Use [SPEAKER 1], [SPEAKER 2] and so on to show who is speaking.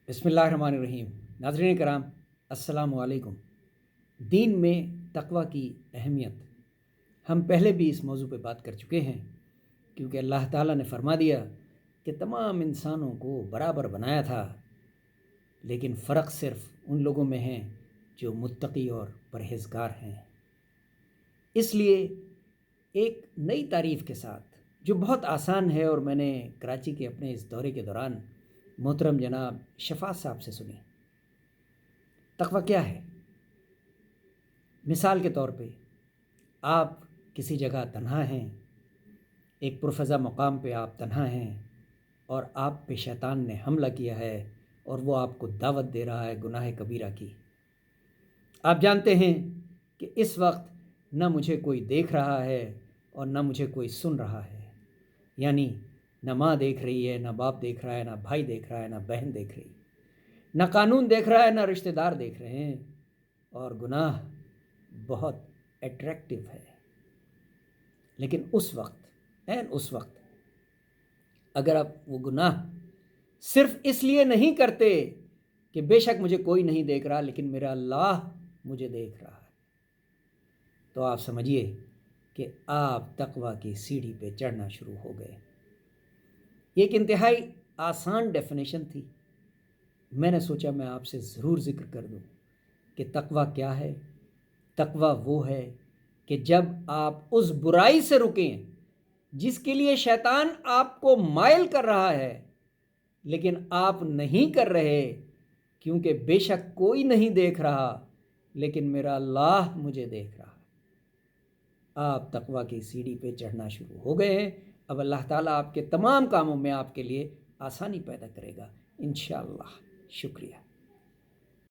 [SPEAKER 1] बिस्मिल्लाहिर्रहमानिर्रहीम। नाज़रीन कराम, अस्सलामु अलैकुम। दीन में तक़वा की अहमियत हम पहले भी इस मौजू पे बात कर चुके हैं, क्योंकि अल्लाह ताला ने फरमा दिया कि तमाम इंसानों को बराबर बनाया था, लेकिन फ़र्क सिर्फ़ उन लोगों में है जो मुत्तकी और परहेज़गार हैं। इसलिए एक नई तारीफ़ के साथ जो बहुत आसान है और मैंने कराची के अपने इस दौरे के दौरान मोहतरम जनाब शफ़ात साहब से सुनी। तक़वा क्या है? मिसाल के तौर पे आप किसी जगह तन्हा हैं, एक पुरफ़ज़ा मकाम पे आप तन्हा हैं और आप पे शैतान ने हमला किया है और वो आपको दावत दे रहा है गुनाह कबीरा की। आप जानते हैं कि इस वक्त न मुझे कोई देख रहा है और न मुझे कोई सुन रहा है, यानी न माँ देख रही है, न बाप देख रहा है, न भाई देख रहा है, न बहन देख रही, न कानून देख रहा है, न रिश्तेदार देख रहे हैं, और गुनाह बहुत अट्रैक्टिव है। लेकिन उस वक्त अगर आप वो गुनाह सिर्फ इसलिए नहीं करते कि बेशक मुझे कोई नहीं देख रहा, लेकिन मेरा अल्लाह मुझे देख रहा है, तो आप समझिए कि आप तक़वा की सीढ़ी पे चढ़ना शुरू हो गए। एक इंतहाई आसान डेफिनेशन थी, मैंने सोचा मैं आपसे ज़रूर ज़िक्र कर दूं कि तक़वा क्या है। तक़वा वो है कि जब आप उस बुराई से रुकें जिसके लिए शैतान आपको माइल कर रहा है, लेकिन आप नहीं कर रहे, क्योंकि बेशक कोई नहीं देख रहा, लेकिन मेरा अल्लाह मुझे देख रहा है। आप तक़वा की सीढ़ी पे चढ़ना शुरू हो गए हैं। अब अल्लाह ताला आपके तमाम कामों में आपके लिए आसानी पैदा करेगा इंशाअल्लाह। शुक्रिया।